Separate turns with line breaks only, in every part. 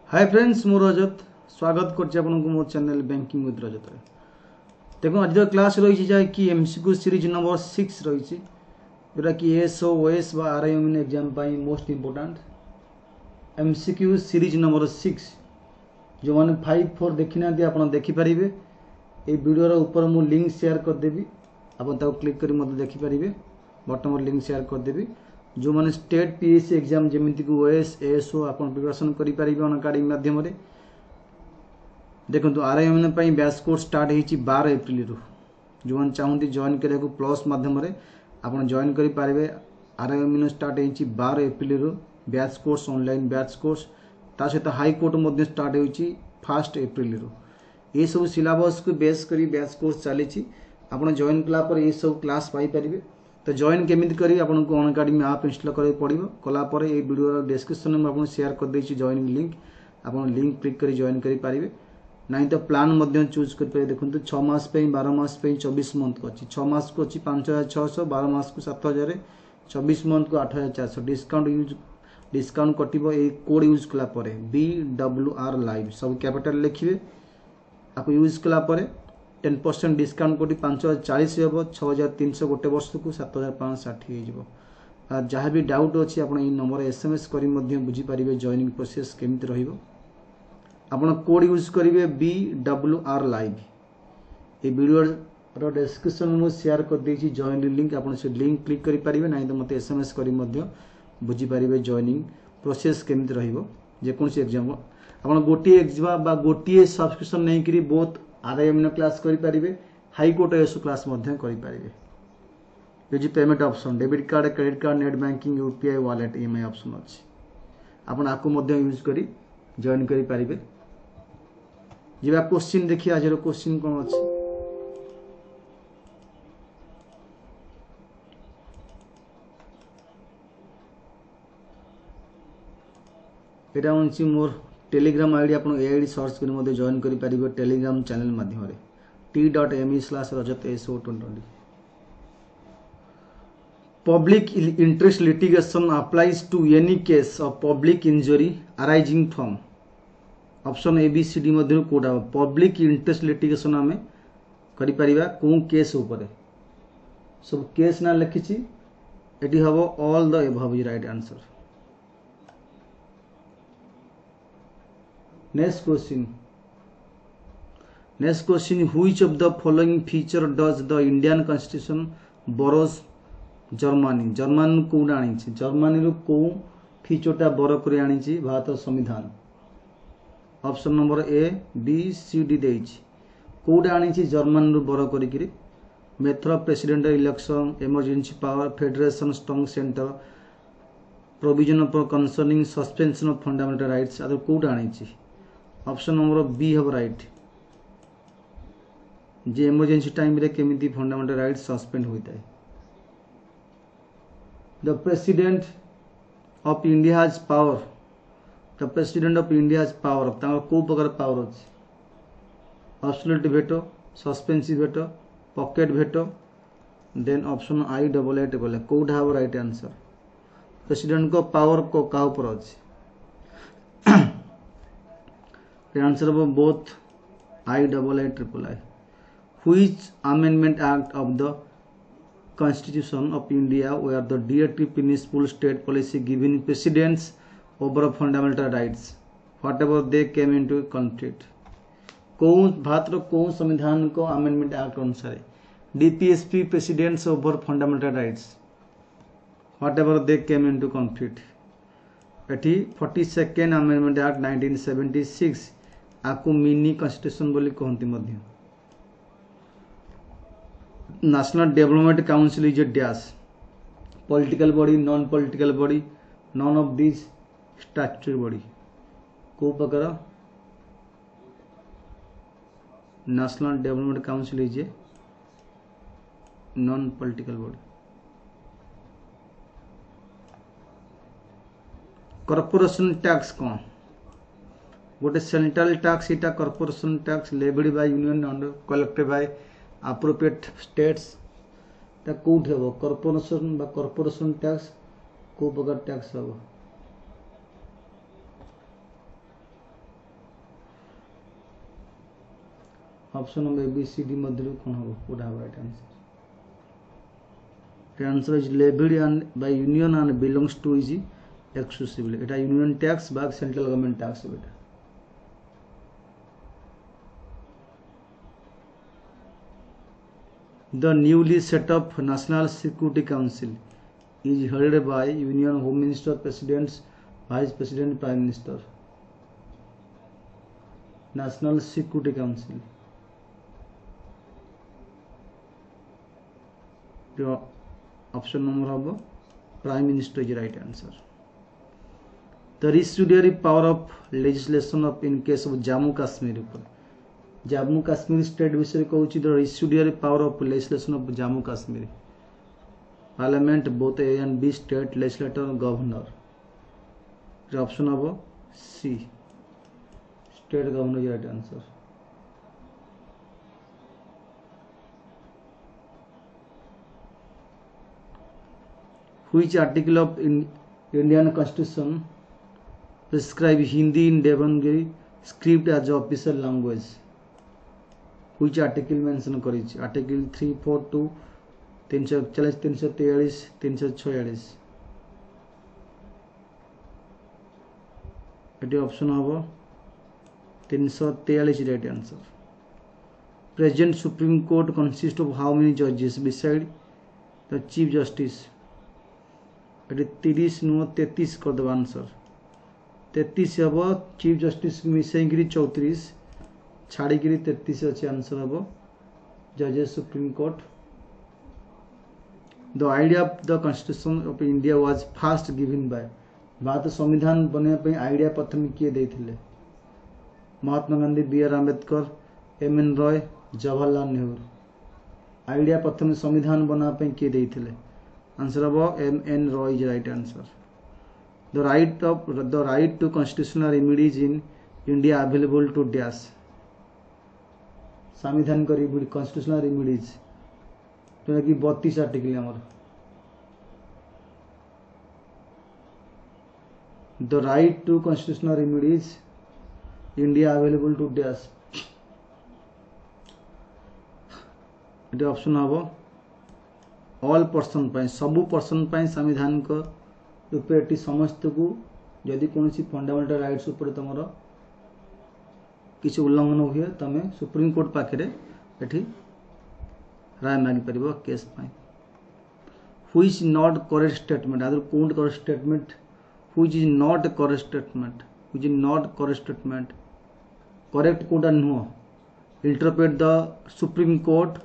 Hi friends मो रजत स्वागत करछि आपनको मो चैनल बैंकिंग विथ रजत रे। देखो आज क्लास रही है कि एमसीक्यू सीरीज नंबर 6 रही जोटा कि एसओ ओएस बा आरआईएम एग्जाम पाई most important MCQ series number 6 जो मैंने 5-4 देखी ना आप देखिपारे ये वीडियोर ऊपर मु लिंक शेयर करदेवी आप क्लिक कर मत देखिपारे बटन लिंक शेयर करदेवी जो मैंने स्टेट पीएससी एग्जाम जमीक ओएस एएसओ आप प्रिपरेशन करेंगे अनअकाडेमी माध्यम देखो आरआईएम बैच कोर्स स्टार्ट होती 12 एप्रिल रू जो मैंने चाहते जॉइन करा प्लस माध्यम आप जॉइन करेंगे आरआईएम स्टार्ट होती 12 एप्रिल रू batch course online batch course ता सहित हाईकोर्ट स्टार्ट होती 1 एप्रिल रू ये सब सिलेबस को बेस करी बैच कोर्स चली आप जॉइन कलापर ये सब क्लास पाइपर तो जॉइन केमी करी आपको अनअकाडेमी आप इंस्टॉल करें पड़ो कलापर ये वीडियो डिस्क्रिप्शन में आपको शेयर करदे जॉइनिंग लिंक आप लिंक क्लिक कर जॉइन करेंगे ना तो प्लान चूज करेंगे देखो 6 मास 12 मास 24 मंथ को अच्छी 6 मास को अच्छी 5600 12 मास को 7000 24 मंथ को 8400 डिस्काउंट कटिबो ये कोड यूज कलापर BWR लाइव सब कैपिटल लिखिए आप यूज कलापर 10% डिस्काउंट कोटी 5040 हम 6300 गोटे वर्ष को 7560 हो जहाँ भी डाउट अच्छी आप नंबर एसएमएस कर बुझीपारे जॉइनिंग प्रोसेस केमी रहा कोड यूज करेंगे BWR लाइव ये वीडियो डिस्क्रिप्शन में शेयर कर जॉइन लिंक आप लिंक क्लिक करेंगे ना तो मत एसएमएस कर बुझीपारे जॉइनिंग प्रोसेस केमी रोकोसी एग्जाम आप गोटे एग्जाम गोटे सब्सक्रिप्शन नहीं करी बहुत आरआईएम क्लास करेंगे हाईकोर्ट एसओ क्लास करेंगे ये payment option debit card credit card net banking UPI wallet EMI option अच्छी आपको यूज कर जॉइन करेंगे जी क्वेश्चन देखिए आज क्वेश्चन कौन अच्छी यहाँ हूँ मोर टेलीग्राम आईडी आप एआईडी सर्च कर जॉइन करेंगे टेलीग्राम चैनल माध्यम t.me/rajat2020 public interest litigation applies to any case of public injury arising from option ABCD मध्य कोटा पब्लिक इंटरेस्ट लिटिगेशन आम करिपरिबा को केस ऊपर सब केस ना लिखी एटी हम all the above is right answer. Next question which of the following feature does the Indian Constitution borrows Germany Germany कौन आनी जर्मनी रू कौ फीचरटा बरो कर आनी भारत संविधान ऑप्शन नंबर ABCD कौटा आनी जर्मनी रू बरो करी method of presidential election emergency power federation strong centre provision of concerning suspension of fundamental rights आदि कौटा आनी ऑप्शन नंबर B हम राइट जे इमरजेंसी टाइम रे केमिति फंडामेंटल राइट्स सस्पेंड होता है। The president of India has power the president of India has power को प्रकार पावर अच्छी absolute veto suspensive veto pocket veto then option I88 बोले कोड हम राइट आंसर प्रेसिडेंट को पावर को का ऊपर अच्छी answer of both I88 which amendment act of the Constitution of India where the directive principle state policy giving precedence over fundamental rights whatever they came into conflict कौन भारत कौन संविधान को amendment act अनुसार DPSP precedence over fundamental rights whatever they came into conflict eighty 42nd amendment act 1976 आपको mini constitution बोली कहते national development council is a dash political body non political body none of this statutory body को प्रकार national development council is a non political body. Corporation tax कौन गोटे central tax इटा corporation tax levied by union and collected by appropriate states ता कोठी हो corporation बा corporation tax को प्रकार टैक्स हो option number A B C D मध्य कौन हम कोड हम right answer the answer is levied and by union and belongs to is exclusively এটা union tax বা central government tax এটা the newly set up National Security Council is held by union home minister presidents vice president prime minister National Security Council option number of prime minister is right answer the residuary power of legislation of in case of Jammu Kashmir Jammu Kashmir state विषय कहूँ the residuary power of legislation of Jammu Kashmir parliament both A and B state legislator governor the option of C state governor is right answer which article of Indian Constitution prescribe Hindi in Devanagari script as official language which article mention करिछि article 342 340 343 346 eighty option हबो 343 right answer present Supreme Court consists of how many judges beside the Chief Justice eighty 30 नु 33 कर दबा answer 33 हबो chief justice मिसेगिरी 34 छाड़ीगिरी 33 अच्छे answer हबो जजेस supreme court the idea of the constitution of India was first given by Bharat संविधान बने पे आइडिया प्रथम किए देथिले Mahatma Gandhi B R Ambedkar M N Roy Jawaharlal Nehru idea प्रथम संविधान बना पे किए देथिले आंसर हबो M N Roy is right answer the right to constitutional remedies in India available to dash संविधान का constitutional remedies तो कि 32 आर्टिकल हमर the right to constitutional remedies India available to dash ये ऑप्शन हबो all person पाए सबु पर्सन पाए संविधान को रूपे समस्त को जदि कौन फंडामेंटल राइट्स ऊपर तुम किसी उल्लंघन हुए तुम सुप्रीम कोर्ट पाखे एठी राय मागी पार case which not correct statement other कौन correct statement which is not correct statement which is not correct statement correct कोटा नुह interpret the supreme court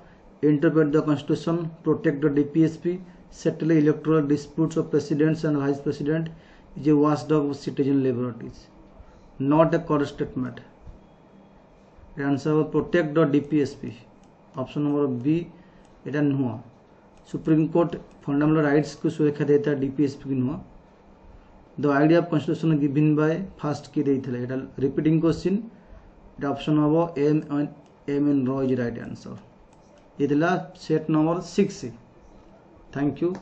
interpret the constitution protect the DPSP settle electoral disputes of presidents and vice president is a watchdog of citizen liberties not a correct statement the answer is protect the DPSP option number B eta nuh supreme court fundamental rights को सुरक्षा देता है DPSP की nuh the idea of constitution given by first की देइथले एटा repeating question एटा option हबो M N Roy is right answer इदला set number 6 Thank you.